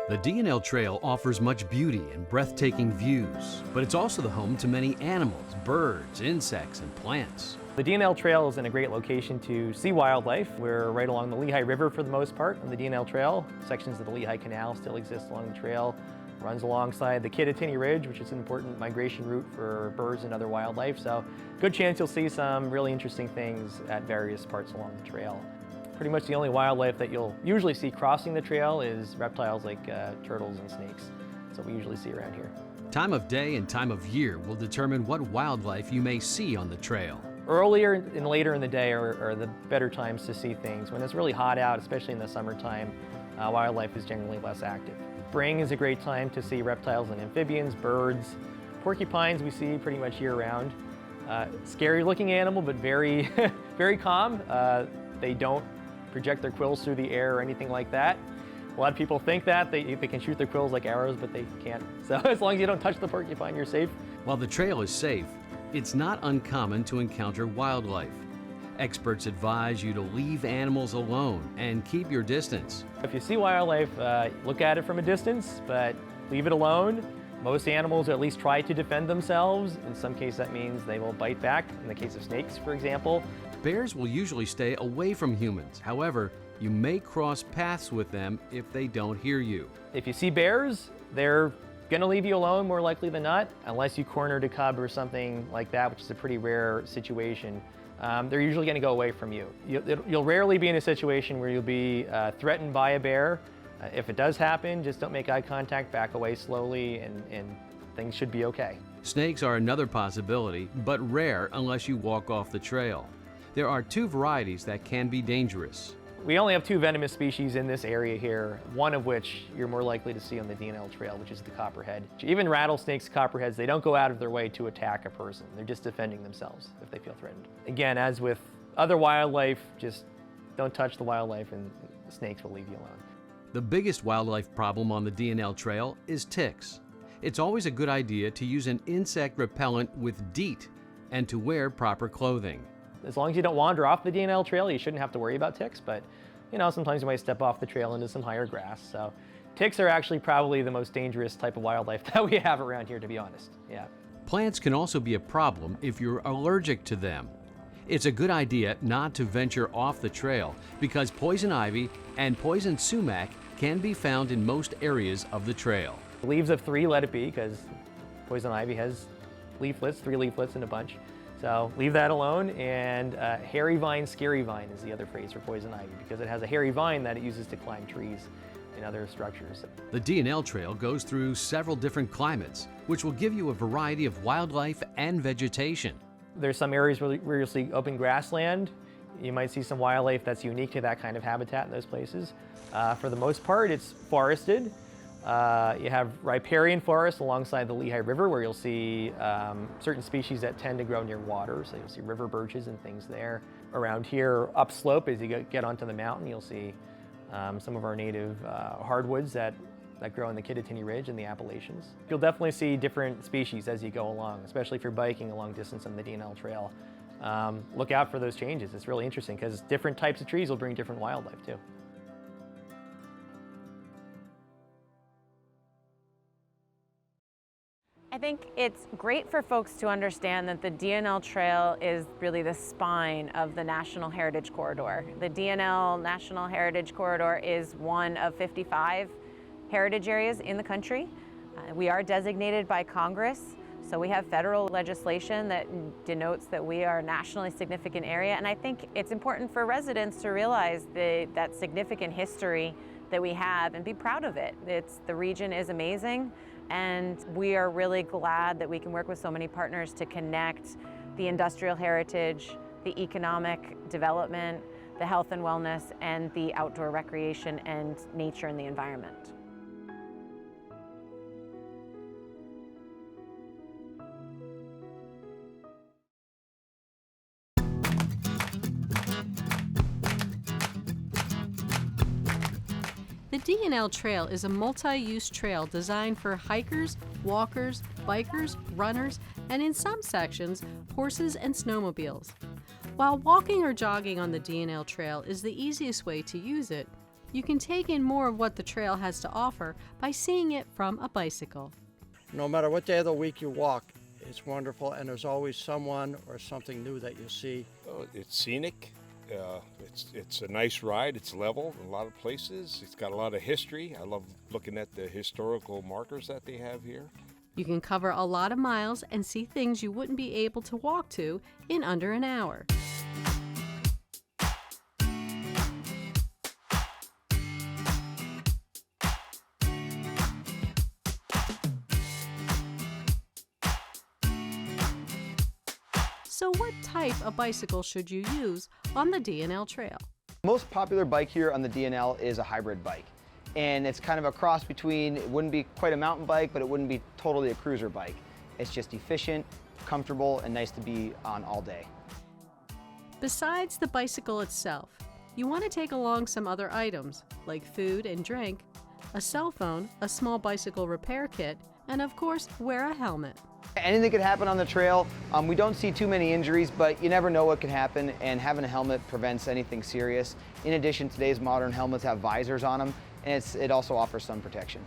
The D&L Trail offers much beauty and breathtaking views, but it's also the home to many animals, birds, insects, and plants. The D&L Trail is in a great location to see wildlife. We're right along the Lehigh River for the most part on the D&L Trail. Sections of the Lehigh Canal still exist along the trail. Runs alongside the Kittatinny Ridge, which is an important migration route for birds and other wildlife. So good chance you'll see some really interesting things at various parts along the trail. Pretty much the only wildlife that you'll usually see crossing the trail is reptiles like turtles and snakes. That's what we usually see around here. Time of day and time of year will determine what wildlife you may see on the trail. Earlier and later in the day are the better times to see things. When it's really hot out, especially in the summertime, wildlife is generally less active. Spring is a great time to see reptiles and amphibians, birds. Porcupines we see pretty much year-round. Scary looking animal, but very, very calm. They don't project their quills through the air or anything like that. A lot of people think that they can shoot their quills like arrows, but they can't. So as long as you don't touch the porcupine, you're safe. While the trail is safe, it's not uncommon to encounter wildlife. Experts advise you to leave animals alone and keep your distance. If you see wildlife, look at it from a distance, but leave it alone. Most animals at least try to defend themselves. In some cases that means they will bite back, in the case of snakes, for example. Bears will usually stay away from humans. However, you may cross paths with them if they don't hear you. If you see bears, they're gonna leave you alone more likely than not, unless you cornered a cub or something like that, which is a pretty rare situation. They're usually going to go away from you. You'll rarely be in a situation where you'll be threatened by a bear. If it does happen, just don't make eye contact, back away slowly, and things should be okay. Snakes are another possibility, but rare unless you walk off the trail. There are 2 varieties that can be dangerous. We only have 2 venomous species in this area here, one of which you're more likely to see on the D&L trail, which is the copperhead. Even rattlesnakes, copperheads, they don't go out of their way to attack a person. They're just defending themselves if they feel threatened. Again, as with other wildlife, just don't touch the wildlife and the snakes will leave you alone. The biggest wildlife problem on the D&L trail is ticks. It's always a good idea to use an insect repellent with DEET and to wear proper clothing. As long as you don't wander off the D&L trail, you shouldn't have to worry about ticks, but sometimes you might step off the trail into some higher grass. So ticks are actually probably the most dangerous type of wildlife that we have around here, to be honest. Yeah. Plants can also be a problem if you're allergic to them. It's a good idea not to venture off the trail because poison ivy and poison sumac can be found in most areas of the trail. Leaves of 3, let it be, because poison ivy has leaflets, 3 leaflets in a bunch. So leave that alone, and hairy vine, scary vine is the other phrase for poison ivy because it has a hairy vine that it uses to climb trees and other structures. The D&L trail goes through several different climates, which will give you a variety of wildlife and vegetation. There's some areas where you'll see open grassland. You might see some wildlife that's unique to that kind of habitat in those places. For the most part, it's forested. You have riparian forests alongside the Lehigh River where you'll see certain species that tend to grow near water. So you'll see river birches and things there. Around here, upslope, as you get onto the mountain, you'll see some of our native hardwoods that grow in the Kittatinny Ridge and the Appalachians. You'll definitely see different species as you go along, especially if you're biking a long distance on the D&L trail. Look out for those changes. It's really interesting because different types of trees will bring different wildlife too. I think it's great for folks to understand that the D&L Trail is really the spine of the National Heritage Corridor. The D&L National Heritage Corridor is one of 55 heritage areas in the country. We are designated by Congress, so we have federal legislation that denotes that we are a nationally significant area, and I think it's important for residents to realize that significant history that we have and be proud of it. The region is amazing. And we are really glad that we can work with so many partners to connect the industrial heritage, the economic development, the health and wellness, and the outdoor recreation and nature and the environment. The D&L Trail is a multi-use trail designed for hikers, walkers, bikers, runners, and in some sections, horses and snowmobiles. While walking or jogging on the D&L Trail is the easiest way to use it, you can take in more of what the trail has to offer by seeing it from a bicycle. No matter what day of the week you walk, it's wonderful, and there's always someone or something new that you see. Oh, it's scenic. It's a nice ride. It's level in a lot of places. It's got a lot of history. I love looking at the historical markers that they have here. You can cover a lot of miles and see things you wouldn't be able to walk to in under an hour. So what type of bicycle should you use on the D&L Trail? Most popular bike here on the D&L is a hybrid bike. And it's kind of a cross between, it wouldn't be quite a mountain bike, but it wouldn't be totally a cruiser bike. It's just efficient, comfortable, and nice to be on all day. Besides the bicycle itself, you want to take along some other items like food and drink, a cell phone, a small bicycle repair kit, and of course, wear a helmet. Anything could happen on the trail. We don't see too many injuries, but you never know what could happen, and having a helmet prevents anything serious. In addition, today's modern helmets have visors on them, and it also offers sun protection.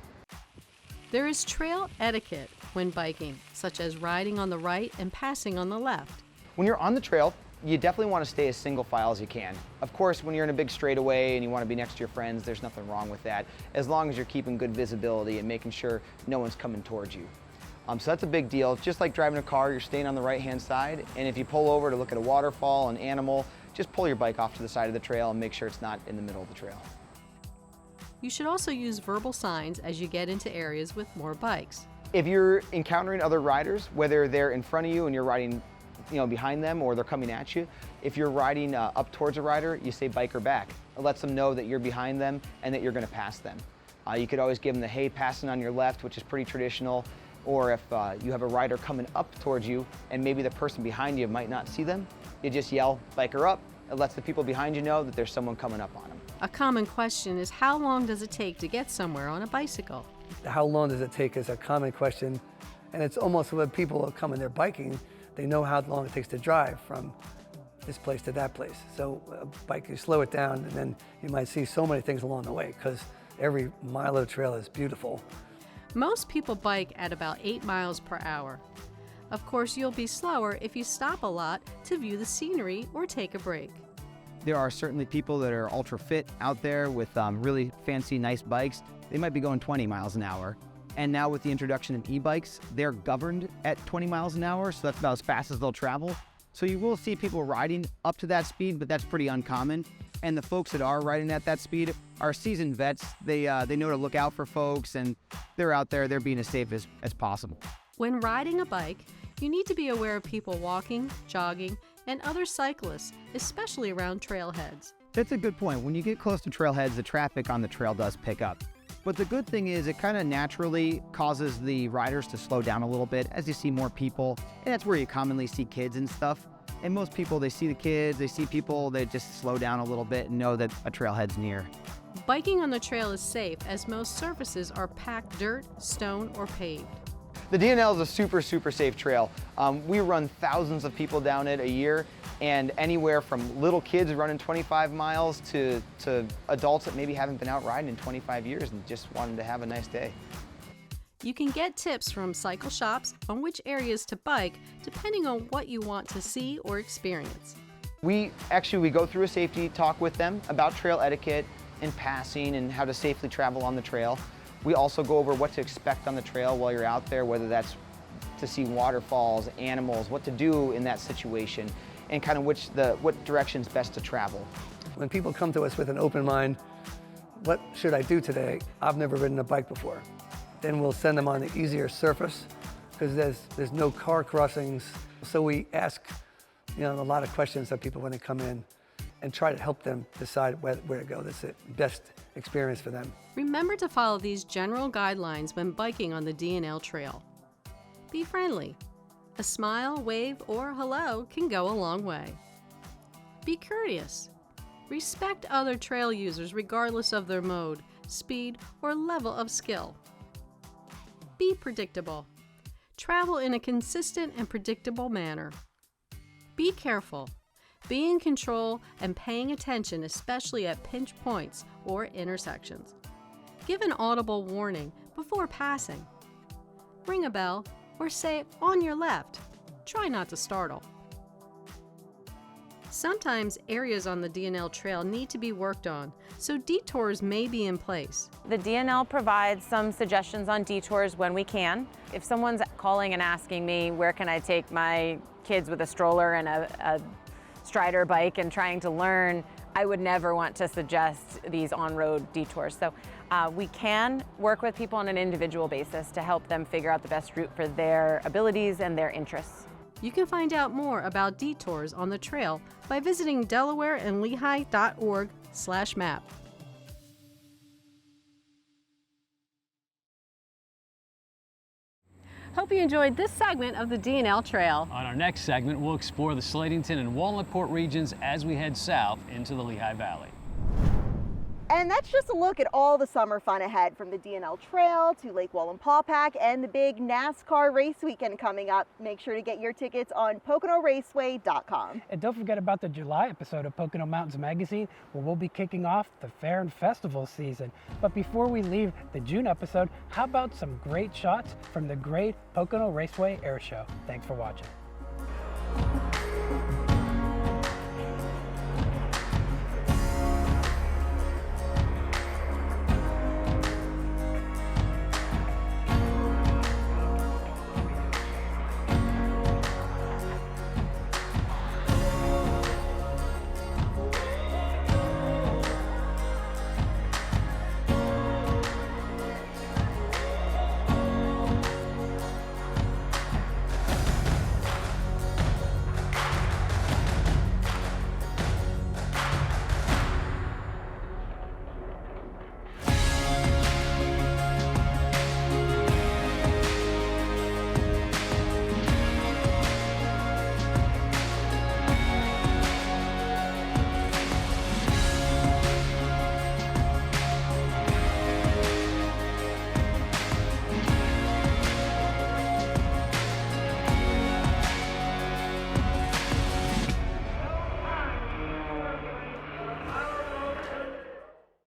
There is trail etiquette when biking, such as riding on the right and passing on the left. When you're on the trail, you definitely want to stay as single file as you can. Of course, when you're in a big straightaway and you want to be next to your friends, there's nothing wrong with that, as long as you're keeping good visibility and making sure no one's coming towards you. So that's a big deal. Just like driving a car, you're staying on the right-hand side, and if you pull over to look at a waterfall, an animal, just pull your bike off to the side of the trail and make sure it's not in the middle of the trail. You should also use verbal signs as you get into areas with more bikes. If you're encountering other riders, whether they're in front of you and you're riding behind them or they're coming at you, if you're riding up towards a rider, you say biker back. It lets them know that you're behind them and that you're going to pass them. You could always give them the hey, passing on your left, which is pretty traditional. Or if you have a rider coming up towards you and maybe the person behind you might not see them, you just yell, biker up. It lets the people behind you know that there's someone coming up on them. A common question is, how long does it take to get somewhere on a bicycle? How long does it take is a common question, and it's almost when people are coming there biking, they know how long it takes to drive from this place to that place. So a bike, you slow it down, and then you might see so many things along the way, because every mile of the trail is beautiful. Most people bike at about 8 miles per hour. Of course, you'll be slower if you stop a lot to view the scenery or take a break. There are certainly people that are ultra fit out there with really fancy, nice bikes. They might be going 20 miles an hour. And now with the introduction of e-bikes, they're governed at 20 miles an hour, so that's about as fast as they'll travel. So you will see people riding up to that speed, but that's pretty uncommon. And the folks that are riding at that speed are seasoned vets. They know to look out for folks, and they're out there, they're being as safe as possible. When riding a bike, you need to be aware of people walking, jogging, and other cyclists, especially around trailheads. That's a good point. When you get close to trailheads, the traffic on the trail does pick up. But the good thing is it kind of naturally causes the riders to slow down a little bit as you see more people, and that's where you commonly see kids and stuff. And most people, they see the kids, they see people, they just slow down a little bit and know that a trailhead's near. Biking on the trail is safe as most surfaces are packed dirt, stone, or paved. The D&L is a super, super safe trail. We run thousands of people down it a year, and anywhere from little kids running 25 miles to adults that maybe haven't been out riding in 25 years and just wanted to have a nice day. You can get tips from cycle shops on which areas to bike depending on what you want to see or experience. We go through a safety talk with them about trail etiquette and passing and how to safely travel on the trail. We also go over what to expect on the trail while you're out there, whether that's to see waterfalls, animals, what to do in that situation, and kind of what direction's best to travel. When people come to us with an open mind, what should I do today? I've never ridden a bike before. Then we'll send them on the easier surface because there's no car crossings. So we ask a lot of questions of people when they come in and try to help them decide where to go. That's the best experience for them. Remember to follow these general guidelines when biking on the D&L Trail. Be friendly. A smile, wave, or hello can go a long way. Be courteous. Respect other trail users regardless of their mode, speed, or level of skill. Be predictable. Travel in a consistent and predictable manner. Be careful. Be in control and paying attention, especially at pinch points or intersections. Give an audible warning before passing. Ring a bell or say on your left. Try not to startle. Sometimes areas on the D&L Trail need to be worked on, so detours may be in place. The D&L provides some suggestions on detours when we can. If someone's calling and asking me where can I take my kids with a stroller and a Strider bike and trying to learn, I would never want to suggest these on-road detours. So we can work with people on an individual basis to help them figure out the best route for their abilities and their interests. You can find out more about detours on the trail by visiting delawareandlehigh.org/map. Hope you enjoyed this segment of the D&L Trail. On our next segment, we'll explore the Slatington and Walnutport regions as we head south into the Lehigh Valley. And that's just a look at all the summer fun ahead, from the D&L Trail to Lake Wallenpaupack and the big NASCAR race weekend coming up. Make sure to get your tickets on PoconoRaceway.com. And don't forget about the July episode of Pocono Mountains Magazine, where we'll be kicking off the fair and festival season. But before we leave the June episode, how about some great shots from the great Pocono Raceway Air Show? Thanks for watching.